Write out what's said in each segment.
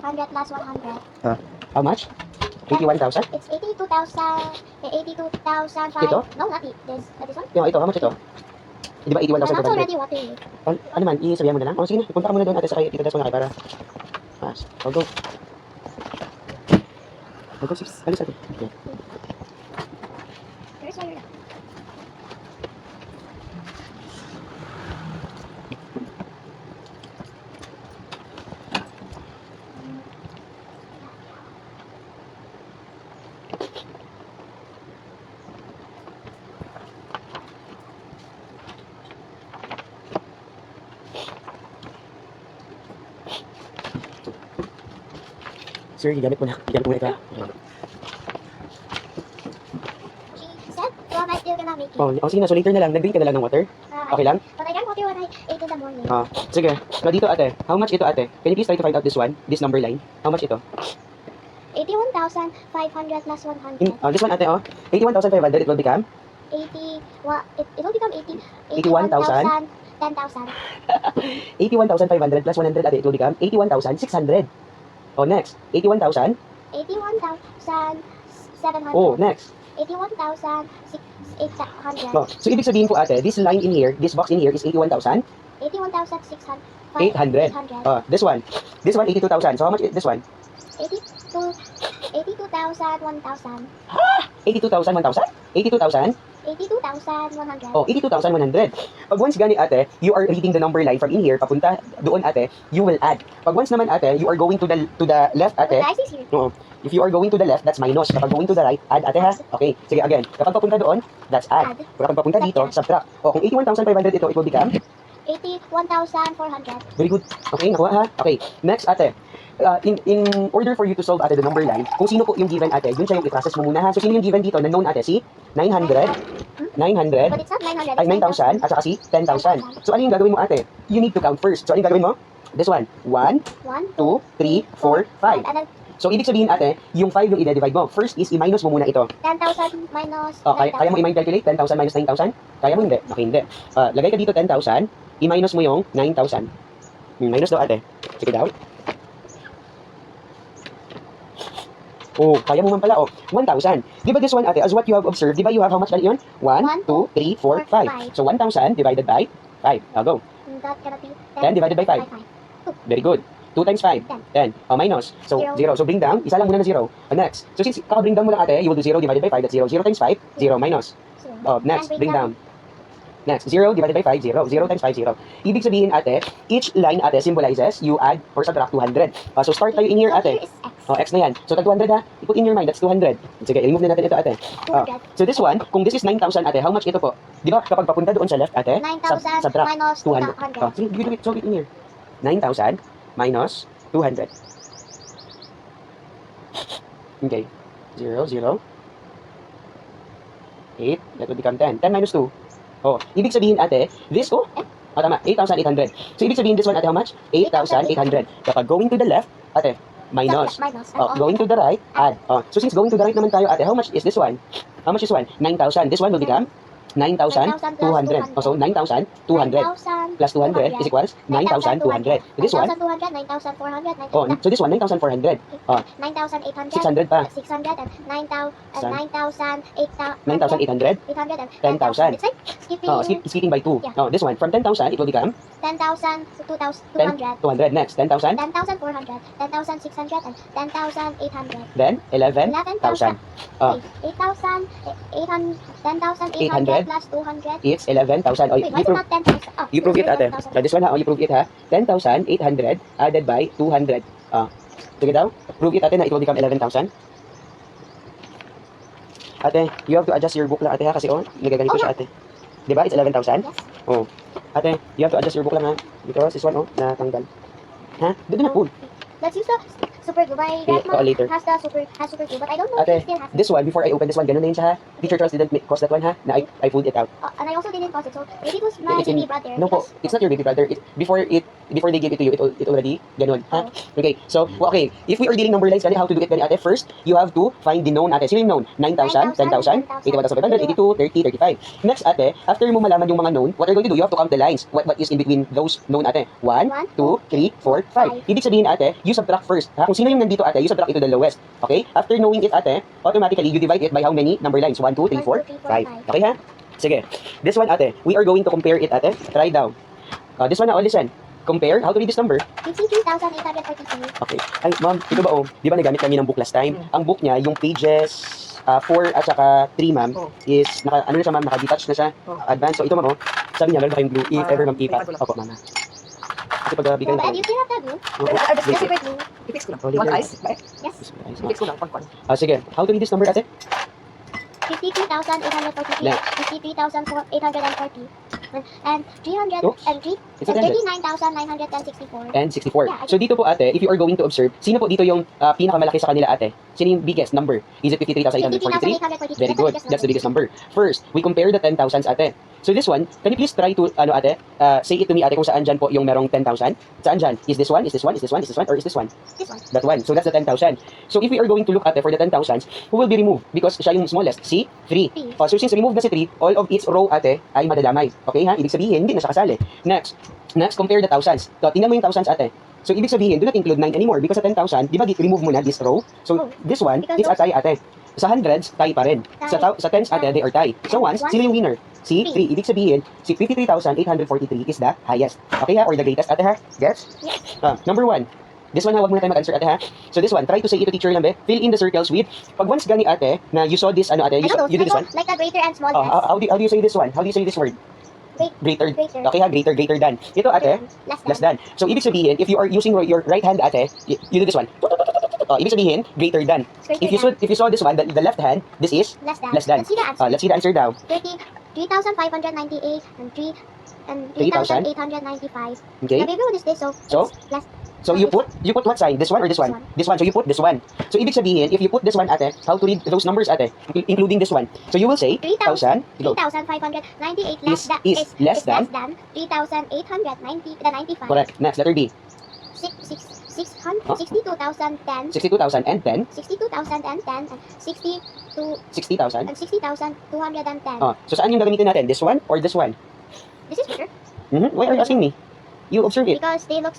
100 plus 100. How much? 81,000? It's 82,000. 82,000. Ito? No, not it. This one. Ito, how much ito? Di ba My mouth's 81,500? already watering. Ano man, isabihan mo na lang? O sige na, punta ka muna doon ate sa kay Tita Des mga para. I'll go. I'll go, sis. Alis ate. Okay. Here's where you're at. Sir, gigamit mo na ito. Okay. She said, well, I still gonna make it. Oh, sige na, so later na lang, nag-drink ka na lang ng water. Okay lang? But I drank water when I ate in the morning. Sige. Na dito ate, how much ito ate? Can you please try to find out this one, this number line? How much ito? 81,500 plus 100. This one ate, 81,500, it will become? 80, what? It will become 80. 81,000? 10,000. 81,500 plus 100 ate, it will become 81,600. Oh, next. 81,000. 81,700. Oh, next. 81,800. Oh, so ibig sabihin po ate, this line in here, this box in here is 81,000. 81,600. 800. This one. This one, 82,000. So how much is this one? 82,000, 1,000. 82,000, 1,000? 82,000? 82,100. Oh, 82,100. Pag once gani ate, you are reading the number line from in here, papunta doon ate, you will add. Pag once naman ate, you are going to the left ate. The ice is here. Oo. If you are going to the left, that's minus. Kapag going to the right, add ate ha. Okay, sige again. Kapag papunta doon, that's add. Kapag papunta dito, subtract. O, kung 81,500 ito, it will become? 81,400. Very good. Okay, nakuha ha. Okay, next ate. In order for you to solve ate the number line, kung sino po yung given ate, yun siya yung i-process mo muna ha. So, sino yung given dito na known ate? Si 900, 900, But it's not 900. ay 9,000, at saka si 10,000. So, ano yung gagawin mo ate? You need to count first. So, ano yung gagawin mo? This one. 1, 1, 2, 3, 4, 5. And then So, ibig sabihin ate, yung 5 yung i-divide mo. First is i-minus mo muna ito. 10,000 minus Oh, kaya mo 9,000. i-mind calculate? 10,000 minus 9,000? Kaya mo hindi? Okay, hindi. Lagay ka dito 10,000, i-minus mo yung 9,000. Minus daw ate. Sige daw. Oh, kaya mo man pala. Oh, 1,000. Di ba this one ate, as what you have observed, di ba you have how much yun? 1, 2, 3, 4, 5. So, 1,000 divided by 5. I'll go. That cannot be 10 divided by 5. Very good. 2 times 5. 10. Oh, minus. So, 0. So, bring down. Isa lang muna na 0. Next. So, since kaka-bring down mo lang ate, you will do 0 divided by 5. That's 0. 0 times 5. 0 minus. Oh, next. Bring down. Next. 0 divided by 5. 0. 0 times 5. 0. Ibig sabihin ate, each line ate symbolizes you add or subtract 200. So, start tayo in here ate. Oh, x na yan. So, tag 200 ha. I-put in your mind. That's 200. Sige, i-remove na natin ito ate. So, this one, kung this is 9,000 ate, how much ito po? Di ba, kapag papunta doon sa left ate, 9,000 subtract minus 200. 200. Sige, give it, solve it in here. 9,000 minus 200. Okay. 0, 0. 8. That would become 10. 10 minus 2. Oh, ibig sabihin ate, this, tama, 8,800. So, ibig sabihin this one ate, how much? 8,800. Kapag going to the left, ate, minus. Going to the right, add. So, since going to the right naman tayo ate, how much is this one? How much is one? 9,000. This one will become 9,200. So, 9,200 plus 200 is equals 9,200. This one? 9,200, 9,400, So this one, 9,400. 9,800, 600 pa. 600, and 9,000, 9,800. 800, and 10,000. It's like skipping Skipping by 2. Yeah. This one, from 10,000, it will become 10,000 to 10, 2,200. 200. Next, 10,000. 10,400, 10,600, and 10,800. Then, 11,000. 8,000, 800, 10,800 800. plus 200. It's 11,000. Oh, Wait, why is it not 10,000? Oh, you prove it ate. 11,000. This one ha, you prove it ha. 10,800 added by 200. Sige daw. Prove it ate na it will become 11,000. Ate, you have to adjust your book lang ate ha kasi nagaganito siya ate. Diba? It's 11,000? Yes. Oh. Ate, you have to adjust your book lang ha. Because this one natanggal. Ha? Doon na po. Let's use the super glue. My grandma later. has super glue, but I don't know if Ate, she still has it. this one, before I open this one, ganun na yun siya ha. Teacher Charles didn't cause that one ha. Na I pulled it out. And I also didn't cause it, so maybe it was my It's in- baby brother. No po, because- it's not your baby brother. Before it before they give it to you, it already, ganun, ha? Okay, so, okay, if we are dealing number lines, how to do it, ate? First, you have to find the known, ate. Sino yung known? 9,000, 10,000, 81,500, 82, 30, 35. Next, ate, after mo malaman yung mga known, what you're going to do, you have to count the lines. What is in between those known, ate? 1, 2, 3, 4, 5. Ibig sabihin, ate, you subtract first, ha? Kung sino yung nandito, ate, you subtract it to the lowest. Okay? After knowing it, ate, automatically, you divide it by how many number lines? 1, 2, 3, 4, 5. Okay, ha? Sige. This one, ate, we are going to compare it, ate. Try down. This one na, listen. Compare, how to read this number? 53,842. Okay. Ay, ma'am, ito ba, di ba nagamit kami ng book last time? Ang book niya, yung pages 4 at saka 3, ma'am, is, ano na siya, ma'am, naka-detach na siya, advance. So, ito, ma'am, sabi niya, meron ba kayong glue? If ever, ma'am, ipat. Opo, mama. Kasi pag bigay But na you still have the glue. Oo. The super glue. I-fix ko lang. Oh, One legal. ice. Right? Yes. I-fix ko lang. Pag-kwan. Sige, how to read this number, ate? 53,843. Next. 53,840. And 300 Oops. and three- It's a and 300. 39,964. And 64. Yeah, I So dito po, ate, if you are going to observe, sino po dito yung pinakamalaki sa kanila, ate? Sino yung biggest number? Is it 53,843? 53,843. Very good. That's the biggest number. First, we compare the 10,000s, ate. So this one, can you please try to, ate, say it to me, ate, kung saan dyan po yung merong 10,000? Saan dyan? Is this one? Is this one? Is this one? Is this one? Or is this one? This one. That one. So that's the 10,000. So if we are going to look, ate, for the 10,000s, who will be removed? Because siya yung smallest. Si 3. Three. So since removed na si 3, all of its row, ate, ay madadamay. Okay, ha? Ibig sabihin, hindi na siya kasali. Next, compare the thousands. So, tingnan mo yung thousands, ate. So, ibig sabihin, do not include 9 anymore because sa 10,000, di ba, remove mo na this row? So, Oh, this one because is a tie, ate. Sa hundreds, tie pa rin. Sa tens, ate, they are tie. So, once, sino yung winner? Si 3. Ibig sabihin, si 53,843 is the highest. Okay, ha? Or the greatest, ate, ha? Gets? Yes. Number 1. This one, ha? Huwag muna tayo mag-answer, ate, ha? So, this one, try to say it to teacher lang, be. Fill in the circles with, pag once gani, ate, na you saw this, ate, I don't know. you do this one. Like the greater and small Oh, less. how do you say this one? How do you say this word? Greater. Greater. Okay, ha? Greater than. Ito, ate, less than. So, ibig sabihin, if you are using your right hand, ate, you do this one. Ibig sabihin, greater than. Greater If you saw this one, the left hand, this is Less than. less than. Let's see the answer. Let's see the answer now. 3,598 and 3,000. 3,895. Okay? The bigger one is this, so So? it's less. So, you put what sign? This one or this one? This one. So, you put this one. So, ibig sabihin, if you put this one, ate, how to read those numbers, ate, including this one. So, you will say, 1,000, go. 3,598 Is less than? 3,895. Correct. Next, letter B. 62,010. 62,010. 62,010 and 60,000. 60,210. So, saan yung gagamitin natin? This one or this one? This is bigger Why are you asking me? You observe it. because they look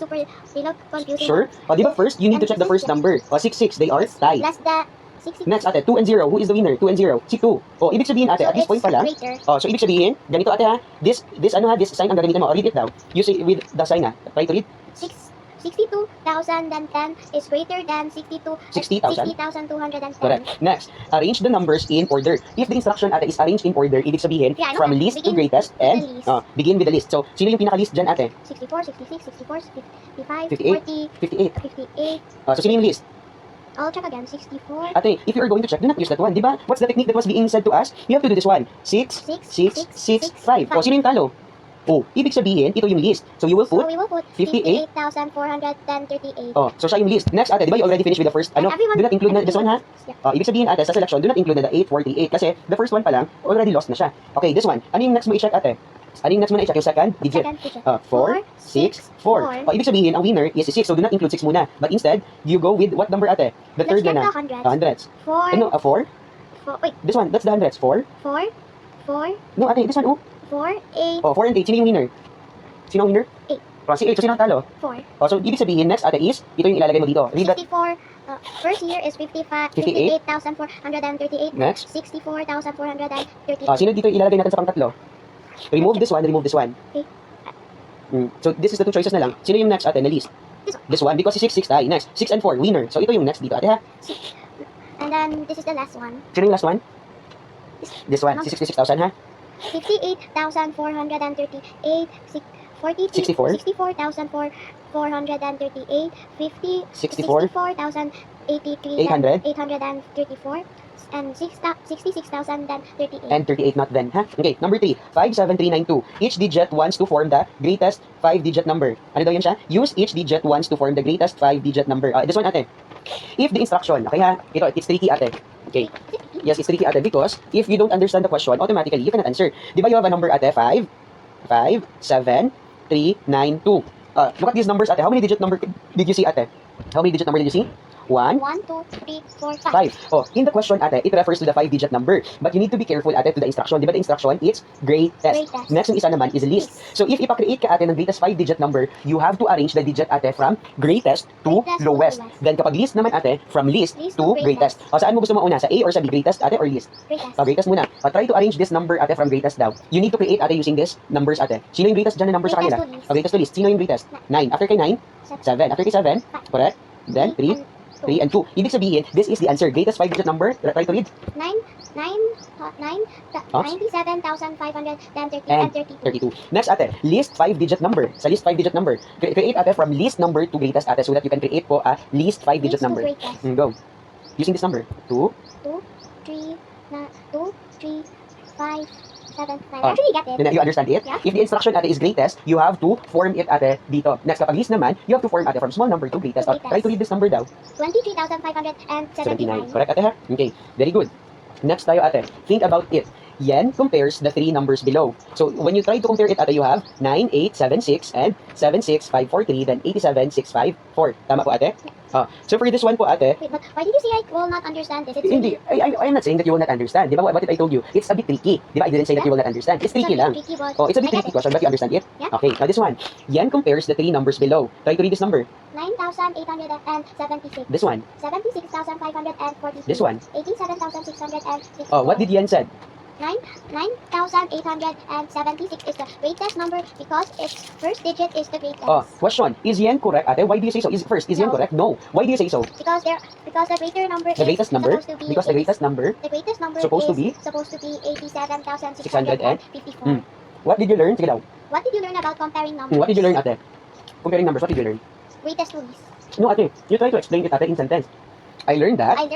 confusing. Sure? Di ba first, you need to check the first number. 66, they are tied. Less than 60. Next, ate, 2 and 0. Who is the winner? 2 and 0. Si 2. Ibig sabihin, ate, at this point pala, Greater. so ibig sabihin, ganito, ate, ha? This sign ang gagamitin mo. Read it daw. You say with the sign, ha? Try to read. 62,010 is greater than 60,000. 60,210. Correct. Next, arrange the numbers in order. If the instruction, ate, is arranged in order, ibig sabihin, Yeah, I know from that. least to Begin greatest, with and the least. begin with the list. So, sino yung pinaka-least dyan, ate? 64, 66, 64, 55, 58. 40, 58. 58. So, sino yung least? I'll check again. 64. Ate, if you are going to check, do not use that one. Di ba? What's the technique that was being said to us? You have to do this one. 6, 5. Sino yung talo? Ibig sabihin, ito yung list. So, you will So put, we will put 58. 58,438. so siya yung list. Next, ate, di ba you already finished with the first, And everyone- do not include na this one, ha? Yeah. Ibig sabihin, ate, sa selection, do not include na the 848. Kasi, the first one pa lang, already lost na siya. Okay, this one. Ano yung next mo i-check, ate? Ano yung next mo na i-check? Yung second digit. Second digit. 4, 6, 4. Ibig sabihin, ang winner is 6. So, do not include 6 muna. But instead, you go with what number, ate? The Let's third check na the na. hundreds. Hundreds. 4, 4? wait, This one, that's the hundreds. 4? 4, 4, No, ate, this one, 4, 8, 4 and 8. Sino yung winner? Sino ang winner? 8. Si 8. So, sino ang talo? 4. So, ibig sabihin, next, ate, is, ito yung ilalagay mo dito. Read that. 64, first year is 58,438. Next. 64,438. Sino dito yung ilalagay natin sa pang-tatlo? Remove this one, remove this one. Okay. So, this is the two choices na lang. Sino yung next, ate, na list? This one. This one, because si 6, 6 tayo. Next, 6 and 4, winner. So, ito yung next dito, ate, ha? And then this is the last one. Sino yung last one? This one, si 66,000, ha? 58,438, 64. 64,438, 64. 64,083, 800. 834, and 66,038. And 38 not then, ha? Okay, number 3, 57392. Each digit wants to form the greatest 5-digit number. Ano daw yun siya? Use each digit wants to form the greatest 5-digit number. This one, ate. If the instruction, okay ha? Ito, it's tricky, ate. Okay. Yes, it's tricky, ate, because if you don't understand the question, automatically, you cannot answer. Di ba you have a number, ate? 5, 7, 3, 9, 2. Look at these numbers, ate. How many digit number did you see, ate? How many digit number did you see? 1, 1, 2, 3, 4, 5. 5. Oh, in the question, ate, it refers to the 5-digit number. But you need to be careful, ate, to the instruction. Di ba the instruction, it's greatest. Greatest. Next, yung isa naman is least. So, if ipakreate ka, ate, ng greatest 5-digit number, you have to arrange the digit, ate, from greatest to Greatest to lowest. lowest. Then, kapag least naman, ate, from least Least to to greatest. O, saan mo gusto mauna? Sa A or sa B? Greatest, ate, or least? Greatest. Greatest muna. Try to arrange this number, ate, from greatest daw. You need to create, ate, using this numbers, ate. Sino yung greatest dyan na number sa Greatest kanila? to least. Greatest to least. Sino yung greatest? 9. After kay 9, 7. After kay 7, correct? Then, 3, 3 and 2. Ibig sabihin, this is the answer. Greatest 5-digit number. Try to read. 97,530 And and 32. 32. Next, ate, least 5-digit number. Sa least 5-digit number. Create, ate, from least number to greatest, ate, so that you can create po a least 5-digit Least to number. greatest. Go. Using this number. 2. 2, 3, 5, 7, 9. Oh. Actually, get it. You understand it? Yeah. If the instruction, ate, is greatest, you have to form it, ate, dito. Next, kapag least naman, you have to form, ate, from small number to greatest. To greatest. Try to read this number daw. 23,579. Correct, ate, ha? Okay. Very good. Next tayo, ate. Think about it. Yan compares the three numbers below. So, when you try to compare it, ate, you have 9876 and 76543, then 87654. Tama po, ate? So, for this one po, ate, Wait, but why did you say I will not understand this? It's hindi, I'm not saying that you will not understand. Di ba, what did I told you? It's a bit tricky. Di ba, I didn't say that you will not understand. It's tricky lang. Tricky, but Oh, it's a bit I get tricky it. question, but you understand it? Yeah. Okay, now this one. Yan compares the three numbers below. Try to read this number. 9,876. This one. 76,543. This one. 87,664. Oh, what did Yan said? 9,876 is the greatest number because its first digit is the greatest. Oh, question. Is Yan correct, ate? Why do you say so? Is Yan No. correct? No. Why do you say so? Because the greater number The greatest number? supposed to be Because the greatest number. supposed to be 87,654. What did you learn? Sige daw. What did you learn about comparing numbers? What did you learn, ate? Comparing numbers, what did you learn? Greatest to least. No, ate. You try to explain it, ate, in sentence. I learned that. I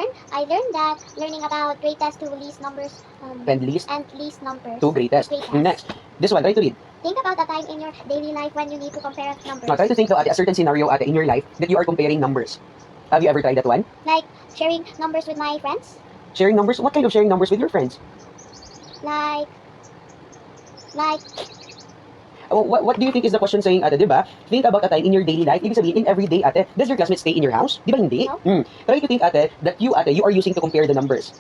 learned that learning about greatest to least numbers And least and least numbers. to greatest. Next. This one, try to read. Think about a time in your daily life when you need to compare numbers. Now, try to think though, ate, a certain scenario, ate, in your life that you are comparing numbers. Have you ever tried that one? Like sharing numbers with my friends. Sharing numbers? What kind of sharing numbers with your friends? Like Oh, what do you think is the question saying, ate, di ba? Think about a time in your daily life. Ibig sabihin, in every day, ate, does your classmate stay in your house? Di ba hindi? No. Try to think, ate, that you are using to compare the numbers.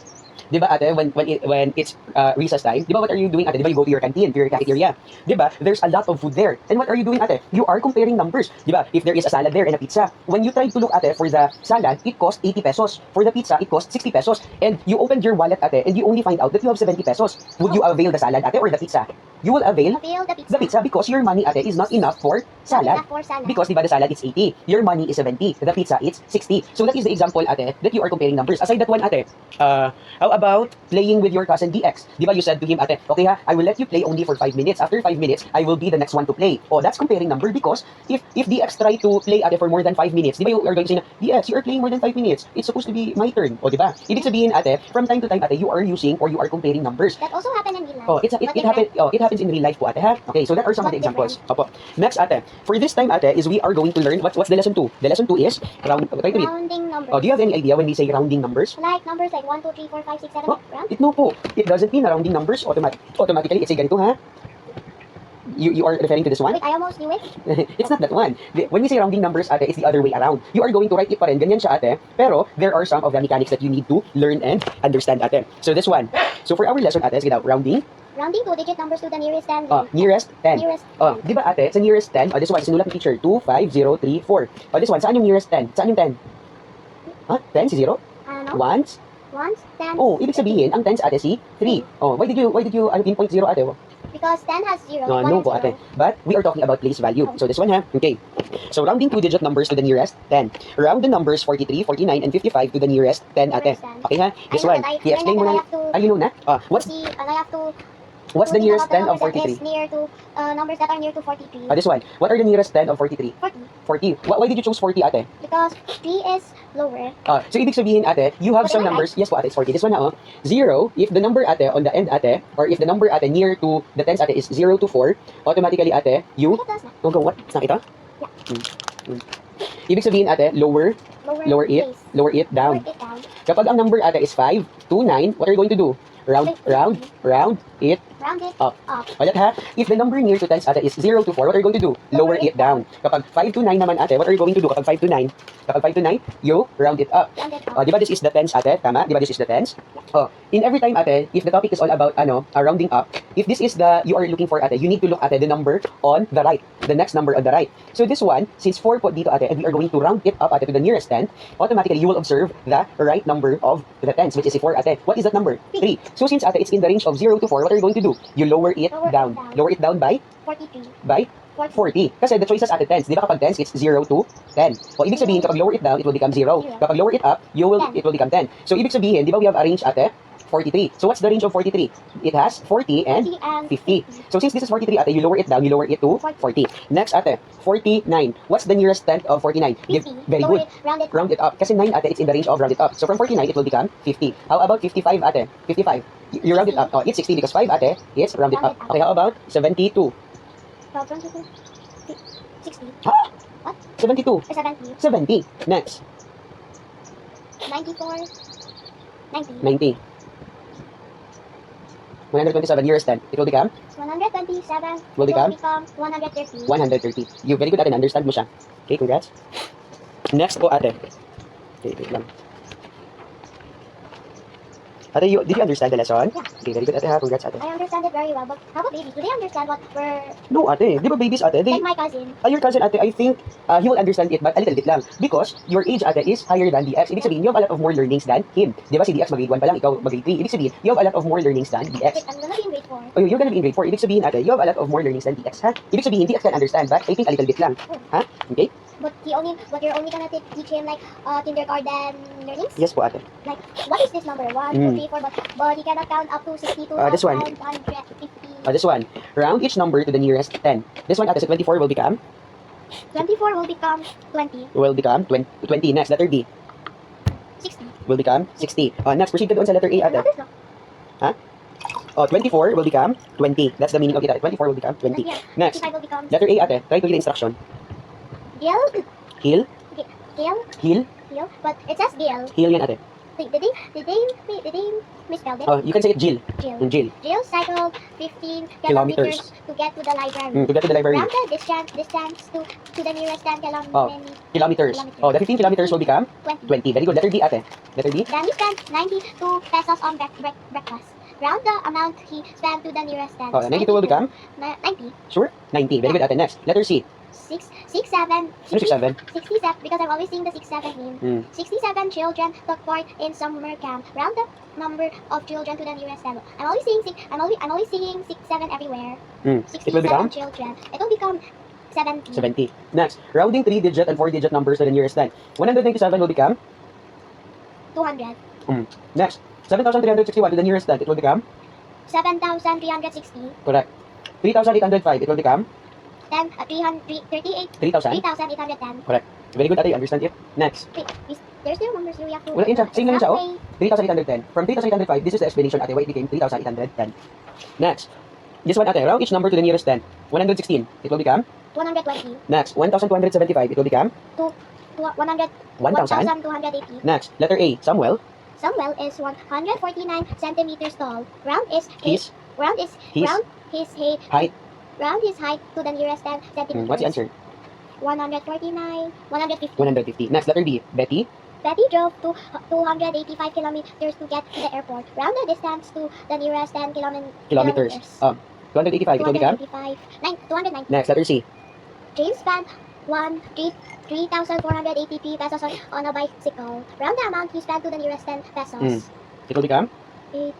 Di ba, ate, when it's recess time, di ba, what are you doing, ate? Di ba, you go to your canteen, to your cafeteria. Di ba, there's a lot of food there. And what are you doing, ate? You are comparing numbers. Di ba, if there is a salad there and a pizza, when you try to look, ate, for the salad, it costs 80 pesos. For the pizza, it costs 60 pesos. And you opened your wallet, ate, and you only find out that you have 70 pesos. Would you avail the salad, ate, or the pizza? You will avail the pizza because your money, ate, is not enough for salad. Not for salad. Because, di ba, the salad is 80. Your money is 70. The pizza is 60. So that is the example, ate, that you are comparing numbers. Aside that one, ate, how about playing with your cousin DX? Di ba, you said to him, ate, okay ha, I will let you play only for 5 minutes. After 5 minutes, I will be the next one to play. Oh, that's comparing number because if DX try to play, ate, for more than 5 minutes, di ba, you are going to say na, DX, you are playing more than 5 minutes. It's supposed to be my turn. O, di ba? Ibig sabihin, ate, from time to time, ate, you are using or you are comparing numbers. That also happened in real life. Oh, it happens in real life po, ate, ha? Okay, so that are some of the But examples. Opo. Next, ate, for this time, ate, is we are going to learn what's the lesson 2. The lesson 2 is try to read. Rounding numbers. Oh, do you have any idea when we say rounding numbers? Like numbers like 1, 2, 3, 4, 5, 6, 7, Oh. round? No po. It doesn't mean na rounding numbers automatically it's a ganito, ha? You are referring to this one? Wait, I almost knew it. It's not that one. When we say rounding numbers, ate, it's the other way around. You are going to write it pa rin, ganyan siya, ate. Pero there are some of the mechanics that you need to learn and understand, ate. So this one. So for our lesson, ate, sige daw, rounding. Rounding 2-digit numbers to the nearest 10. Nearest 10. Nearest Oh, di ba, ate, sa nearest 10, this one, sinulat ng teacher, 2, 5, 0, 3, 4. This one, saan yung nearest 10? Saan yung 10? 10 si 0? no? Ones? Ones, tens. Oh, ibig sabihin, ang tens, ate, si 3. Oh, why did you pinpoint 0, ate? Because 10 has 0. No, 1 no has po, 0. ate. But we are talking about place value. So this one, ha? Okay. So rounding 2-digit numbers to the nearest 10. Round the numbers 43, 49, and 55 to the nearest 10, ate. Okay, ha? This one. I-explain mo na. You know na? What's See, and I have to the think nearest about 10 of the numbers that 43? is near to numbers that are near to 43. This one. What are the nearest 10 of 43? 40. 40. Why did you choose 40, ate? Because 3 is lower. So ibig sabihin, ate, you have But some am I numbers. Yes po, ate, it's 40. This one na, 0, if the number, ate, on the end, ate, or if the number, ate, near to the tens, ate, is 0 to 4, automatically, ate, you, Look at this. go, what? It's not ito? Yeah. Ibig sabihin, ate, lower it Place. down. Lower it down. Kapag ang number, ate, is 5 to 9, what are you going to do? round it Round it up. up. Ayan ha, if the number near to tens ate is 0 to 4, what are you going to do? Lower it down. Kapag 5 to 9 naman ate, what are you going to do? Kapag 5 to 9, you round it up. Round it up. Di ba this is the tens ate? Tama? Di ba this is the tens? In every time ate, if the topic is all about rounding up, if this is the you are looking for ate, you need to look ate the number on the right. The next number on the right. So this one, since 4 po dito ate, and we are going to round it up ate to the nearest 10, automatically you will observe the right number of the tens, which is 4 ate. What is that number? 3. So since ate, it's in the range of 0 to 4, what are you going to do? You lower it down. Lower it down by 43. 40. Kasi the choices ate tens. Di ba kapag tens, it's 0 to 10. O ibig sabihin, kapag lower it down, it will become 0. Kapag lower it up, it will become 10. So ibig sabihin, di ba we have arranged ate 43. So what's the range of 43? It has 40 and 50. So since this is 43 ate, you lower it down, you lower it to 40. Next ate, 49. What's the nearest tenth of 49? 50. Very good. Round it up. Kasi 9 ate, it's in the range of round it up. So from 49, it will become 50. How about 55 ate? 55. You round it up. Oh, it's 60 because 5 ate, it's rounded up. Okay, how about 72? 60. Ha? What? 72. 70. 70. Next, 94. 90. 90. 127 nearest 10. It will become 127 Will become 130. 130. You very good ate, understand mo siya. Okay, congrats. Next po ate. Okay, wait lang. Ate, did you understand the lesson? Yeah. Okay, very good ate ha, congrats ate. I understand it very well, but how about babies? Do they understand what we're No ate, di ba babies ate? like my cousin? Your cousin ate, I think he will understand it but a little bit lang. Because your age ate is higher than the X. Ibig sabihin, you have a lot of more learnings than him. Di ba si DX mag-grade 1 pa lang, ikaw mag-grade 3. Ibig sabihin, you have a lot of more learnings than Wait, DX. I'm gonna be in grade 4. Oh, you're gonna be in grade 4. Ibig sabihin ate, you have a lot of more learnings than DX ha? Ibig sabihin, DX can understand but I think a little bit lang. Ha? Okay? But you're only gonna teach him like kindergarten learnings? Yes po ate. Like, what is this number? 1, 2, 3, 4, but he cannot count up to 62, This one. 150. This one, round each number to the nearest 10. This one ate, so 24 will become 24 will become 20. 20. Next, letter B 60. will become 60. Next, proceed ka doon sa letter A ate. What is that? 24 will become 20. That's the meaning of it ate. 24 will become 20. Yeah, Next, 55 will become letter A ate. Try to read the instruction. Gil. Heal, Gil. heal, Gil. But it says Gil. heal yan ate. Did they misspell it? You can say it Jill. Jill. Jill. Jill cycled 15 Kilometers. kilometers to get to the library. To get to the library. Round the distance to the nearest 10 Kilometers. The 15 kilometers will become 20. 20. Very good. Letter B ate. Letter B. Then he spent 92 pesos on breakfast. Round the amount he spent to the nearest 10. 92 will become 90. sure 90. Very good ate. Next, letter C. 67. 67. 67, because I'm always seeing the 67 name. 67 children took part in summer camp. Round the number of children to the nearest 10. I'm always seeing I'm always seeing 67 everywhere. It will become 67 children. It will become 70. 70. Next, rounding 3-digit and 4-digit numbers to the nearest 10. 197 will become 200. next 7,361 to the nearest 10. It will become 7,360. correct. 3,805. It will become 38. 3,000. 3,810. Very good ate, you understand it. Next, Wait, there's still numbers here we have to. Wala yun siya. Same lang yun siya, oh. Okay. 3,810. From 3,805, this is the explanation ate why it became 3,810. Next, this one ate, round each number to the nearest 10. 116. It will become 120. next 1,275. It will become 100. 1,000. 1,280. Next, letter A. Samuel. Samuel is 149 centimeters tall. Round is His height. height. Round his height to the nearest 10 centimeters. What's the answer? 149. 150. 150. Next, letter B. Betty. Betty drove to 285 kilometers to get to the airport. Round the distance to the nearest 10 Kilometers. 285. It will become 290. next, letter C. James spent 3,483 pesos on a bicycle. Round the amount he spent to the nearest 10 pesos. It will become 80.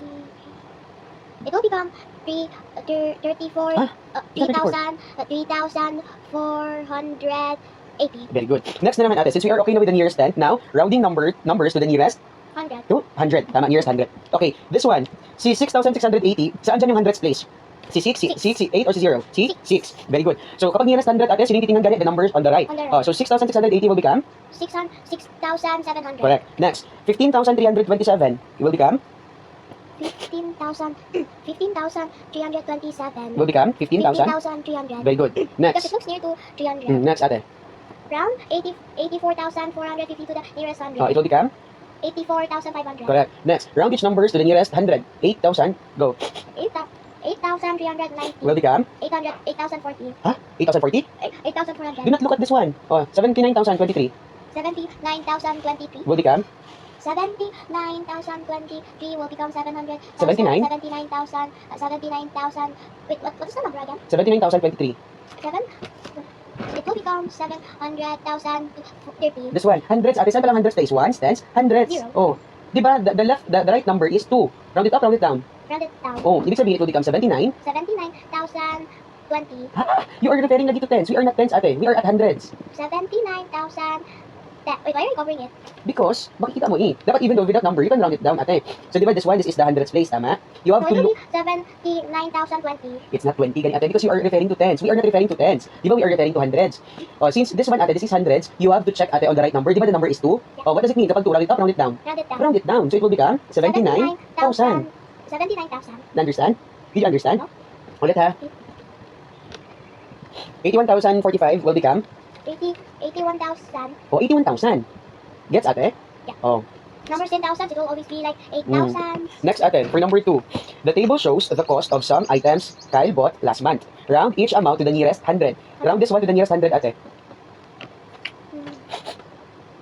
It will become 34. Huh? 3,480. very good. Next na naman ate, since we are okay na with the nearest 10, now rounding numbers to the nearest 100. to 100. Tama, nearest 100. Okay, this one, si 6,680, saan dyan yung hundreds place? Si 6, si 8 or si 0? Si 6. Very good. So kapag nearest 100 ate, sino yung titingnan ganit? The numbers on the right. On the right. So 6,680 will become 6,700. correct. Next, 15,327 will become 15,327. will become 15,000. 15,300. Very good. Because Next. it looks near to 300. Next ate. Round 84,450 to the nearest 100. It will become 84,500. Correct. Next, round each numbers to the nearest 100. 8,000. Go. 8,390. Will become 8,040. 8,040. 8,400. Do not look at this one. 79,023. 79,023. Will become 79,023 will become 700. 79? 79,000. Wait, what is the number again? 79,023. 7? It will become 700,030. This one, hundreds. Ate, saan pa lang hundreds place? Ones, tens, hundreds. Zero. Oh. Diba, the right number is 2. Round it up, round it down. Round it down. Oh, ibig sabihin it will become 79. 79,020. You are referring lagi to tens. We are not tens, ate. We are at hundreds. 79,000. Wait, why are you covering it? Because, makikita mo dapat even though without number, you can round it down, ate. So, diba, this one, this is the hundreds place, tama? You have So to it will look. be 79,020. It's not 20, gani, ate, because you are referring to tens. We are not referring to tens. Diba, we are referring to hundreds. Since this one, ate, this is hundreds, you have to check, ate, on the right number. Diba, the number is 2? What does it mean? Kapag 2, round it up, round it down. Round it down. Round it down. So, it will become 79,000. 79,000. Understand? Did you understand? No. Ulit ha. 81,045 will become 81,000. 81,000. Gets, ate? Yeah. Oh. Numbers in thousands, it will always be like 8,000. Next, ate, for number 2. The table shows the cost of some items Kyle bought last month. Round each amount to the nearest 100. Round this one to the nearest 100, ate.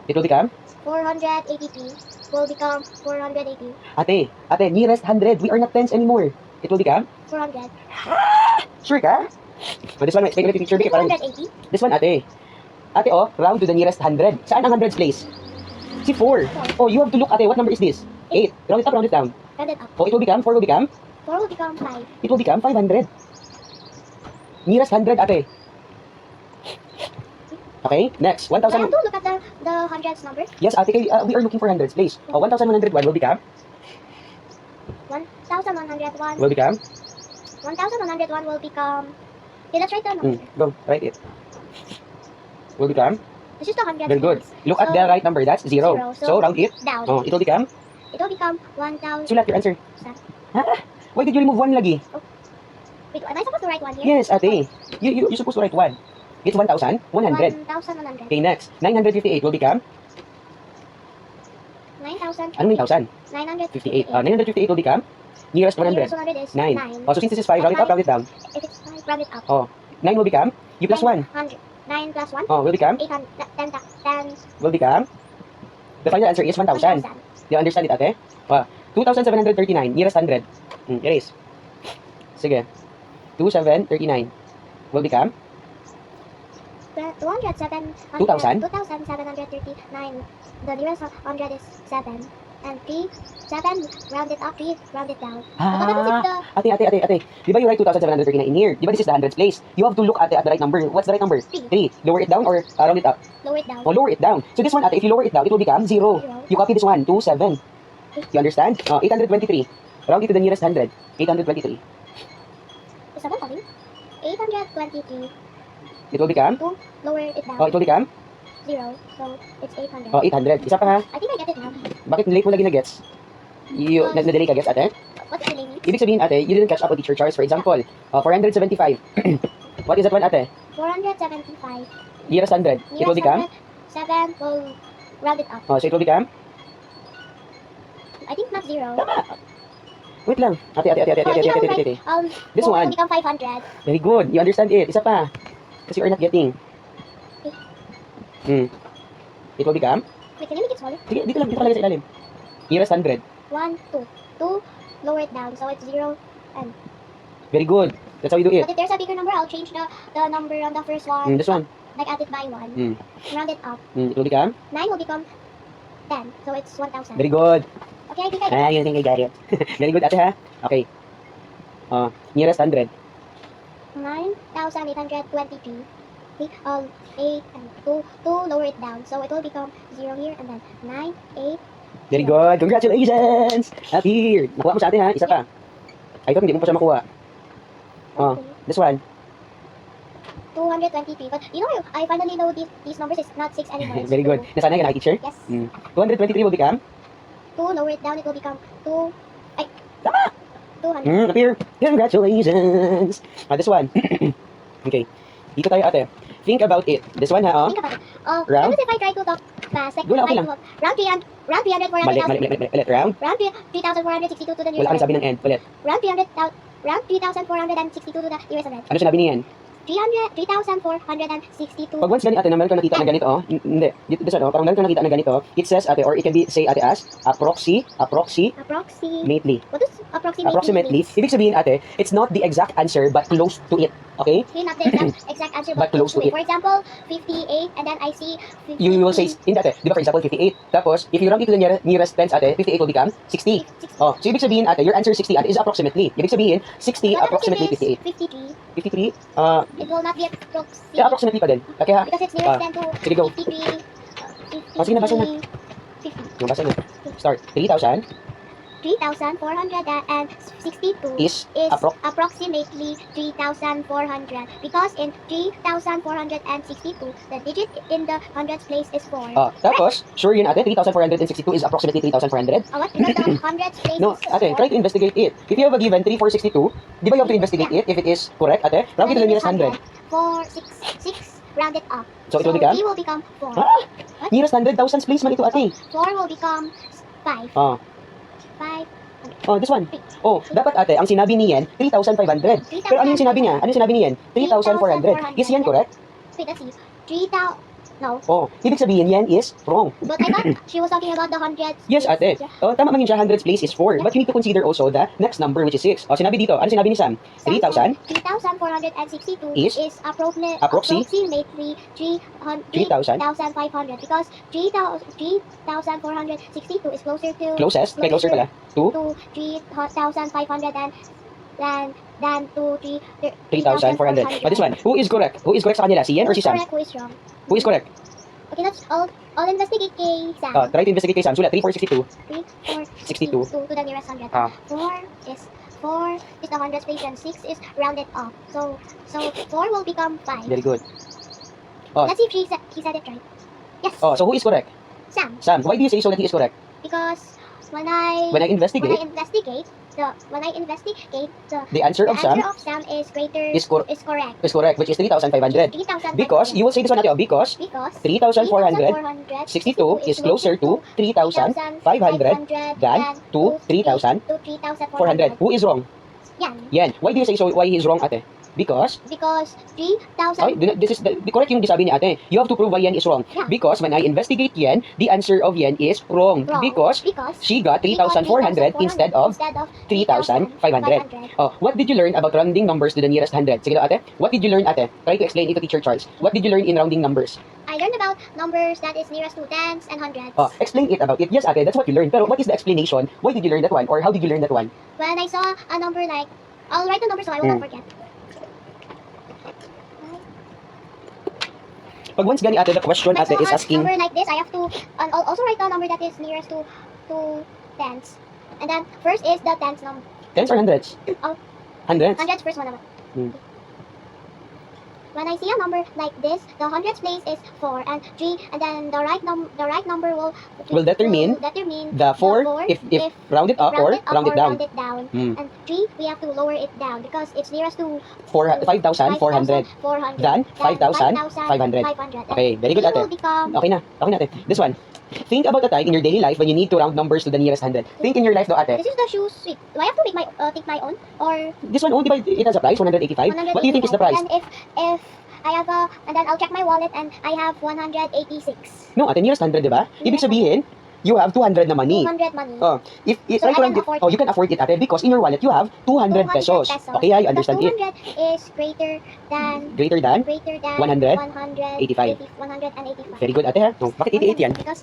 It will become? 480p will become 480. Ate, nearest 100. We are not tens anymore. It will become? 400. Sure ka? This one, explain ulit yung picture. Is it Parang, 480? this one, ate. Ate, round to the nearest 100. Saan ang hundreds place? Si 4. Oh, you have to look, ate. What number is this? 8. Round it up, round it down. Round it up. Oh, it will become? 4 will become? 4 will become 5. It will become 500. Nearest 100, ate. Okay, next. I have 1,000. to look at the hundreds numbers. Yes, ate, we are looking for hundreds, please. 1,101 will become? 1,101. Will become? 1,101 will become. Okay, let's write the number. Go, write it. Will become? This is the hundreds. Very good. ones. Look at So, the right number. That's 0. Zero. So, round it. Down. Oh, it will become? It will become 1,000. Sulat your answer. Saan? Why did you remove 1 lagi? Wait, am I supposed to write 1 here? Yes, ate. You're supposed to write 1. It's 1,100. 1,100. Okay, next. 958 will become? 9,000. Ano 9,000? 958. 958 will become? Nearest 100. Nearest 100 is 9. 9. So since this is 5, round it up, round it down. If it's 5, round it up. 9 will become? You plus 1. 100. 9 plus 1. Will become? 800. 10. Will become? The final answer is 1,000. Do you understand it, ate? 2,739. Nearest 100. Erase. Sige. 2,739. Will become? 2,739. 2,000? The nearest 100 is 7. And 3, 7, round it up, 3, round it down. Ate. Di ba you write 2,739 in here? Di ba this is the hundreds place? You have to look at the right number. What's the right number? 3. Lower it down or round it up? Lower it down. Lower it down. So this one, ate, if you lower it down, it will become 0. You copy this one, 2, 7. You understand? 823. Round it to the nearest 100. 823. Is someone coming? 823. It will become? 2, lower it down. It will become? 0. So, it's 800. 800. Isa pa ha? I think I get it now. Bakit late mo lagi na-gets? Na-delay ka, gets, ate? What's the name? Ibig sabihin, ate, you didn't catch up on teacher Charles. For example, 475. What is that one, ate? 475. Nearest 100. It will become? 7 will round it up. So it will become? I think not 0. Wait lang. Ate. This 4 one. will become 500. Very good. You understand it. Isa pa. Kasi you are not getting. It will become? Wait, can you make it smaller? Sige, dito ka lagay sa ilalim. Nearest 100. 1, 2. 2, lower it down. So, it's 0. Very good. That's how you do it. But if there's a bigger number, I'll change the number on the first one. This one. Like add it by 1. Round it up. It will become? 9 will become 10. So, it's 1,000. Very good. Okay, I think I got it. You think I got it. Very good, ate, ha? Okay. Nearest 100. 9,820p. Okay, 8 and 2, lower it down. So, it will become 0 here and then 9, 8. Very good. Congratulations! Happy! Nakuha mo sa ate, ha? Isa pa. I thought hindi mo pa siya makuha. This one. 220p. But you know, I finally know these numbers is not 6 anymore. It's Very good. 2. Nasanay ka na, teacher? Yes. 223 will become? 2, lower it down, it will become 2. Ay, Tama! 200. Appear. Congratulations! This one. Okay. Dito tayo, ate. Think about it. This one, ha? Think about it. Round? What if I try to talk fast. Like, Wala, okay lang. round 300, round 300, Mali, mali, mali, mali. Ulit, round. round 3,462 to the Wala nearest kang sabi ng end. Ulit. round 3,462 to the nearest 100. Ano sinabi niyan? 3,462. Pag once ganito, ate, na meron kang nakita na ganito, hindi, dito sa, parang meron kang nakita na ganito, it says, ate, or it can be, say, ate, as, approximately. What does approximately Approximately, mean? ibig sabihin, ate, it's not the exact answer, but close to it. Okay? Okay, not the exact answer, But close to it. For example, 58, and then I see 50. You will say, hindi, ate, di ba, for example, 58. Tapos, if you round it to the nearest tens, ate, 58 will become 60. 60. Oh, so ibig sabihin, ate, your answer 60, ate, is approximately. Ibig sabihin, 60, What approximately if it 58. is 53, 53? It will not be approximately. yeah, approximately pa din. Okay, ha? Because it's nearest than to Sige, go. 53. Sige na, basa na. 50. Yung basa na. Start. 3,000 3,462 is approximately 3,400 because in 3,462 the digit in the hundreds place is 4. Tapos, sure yun, ate, 3,462 is approximately 3,400. What? Because the hundreds place No, is ate, 4. try to investigate it. If you have a given 3,462, di ba you have to investigate it if it is correct, ate? Round it to the nearest 100. 4, 6, round it up. So it will become? 3 will become 4. Ah! Nearest 100, thousands place man ito, ate. 4 will become 5. Oh, 5. oh, this one. Oh, dapat ate, ang sinabi niyan, 3,500. Pero ano yung sinabi niya? Ano yung sinabi niyan? 3,400. Is yan correct? Wait, let's see. 3,000. No. Oh, ibig sabihin yan is wrong. But I thought she was talking about the hundreds. Yes, ate. Oh, tama man yun siya, hundreds place is 4. But you need to consider also the next number, which is 6. Oh, sinabi dito, ano sinabi ni Sam? 3,000 3,462 is approximately 3,000 3,500 because 3,462 is closer to closest, kay closer pala, to 3,500 than to 3,400. Oh, this one, who is correct? Who is correct sa kanila? Si Yen or si Sam? Correct, who is wrong? Who is correct? Okay, let's all investigate kay Sam. Try to investigate kay Sam. Sulat, 3,462. 3,462 to the nearest 100. Ah. 4 is the hundreds place and 6 is rounded off. So 4 will become 5. Very good. Oh. Let's see if he said it right. Yes. Oh, so who is correct? Sam. Sam. Why do you say so that he is correct? Because when I Investigate, the the answer of Sam is greater is correct, is correct. which is 3,500. 3,500. Because, you will say this one natin, because 3,462 is closer to 3,500 than to 3,400. Who is wrong? Yan. Yan. Why do you say so? Why he is wrong, ate? Because, 3,000. this is the correct yung sabi ni ate. You have to prove why yan is wrong. Yeah. Because when I investigate yan, the answer of yan is wrong. Because she got 3,400 instead of 3,500. Oh, what did you learn about rounding numbers to the nearest 100? Sige daw, ate. What did you learn, ate? Try to explain it to Teacher Charles. What did you learn in rounding numbers? I learned about numbers that is nearest to tens and hundreds. Oh, explain it about it. Yes, ate, that's what you learned. Pero what is the explanation? Why did you learn that one? Or how did you learn that one? When I saw a number like, I'll write the number so I will not forget. Pag once gani, ate, the question, When I ate, is saw a asking, number like this, I have to also write the number that is nearest to tens. And then first is the tens number. tens or hundreds? Oh. Hundreds? Hundreds first one naman. Hmm. When I see a number like this, the hundreds place is 4 and 3, and then the right number will determine the 4 if round it up or round it down. Hmm. And 3 we have to lower it down because it's nearest to 5,400 than 5,500. Okay, very good, It ate. will become Okay na, ate. This one. Think about the time in your daily life when you need to round numbers to the nearest 100. Think in your life, though, ate. This is the shoes. Wait, do I have to make my take my own or This one, only by it has a price, 185. What do you think is the price? And if I have and then I'll check my wallet and I have 186. No, ate, nearest 100, di ba? Ibig sabihin, you have 200 na money. 200 money. Oh, if So try to I round can it, afford you can afford it, ate, because in your wallet you have 200 pesos. Okay, I understand it. 200 is greater than Greater than 100 185. 185. Very good, ate, ha? Oh, bakit 88 yan? Because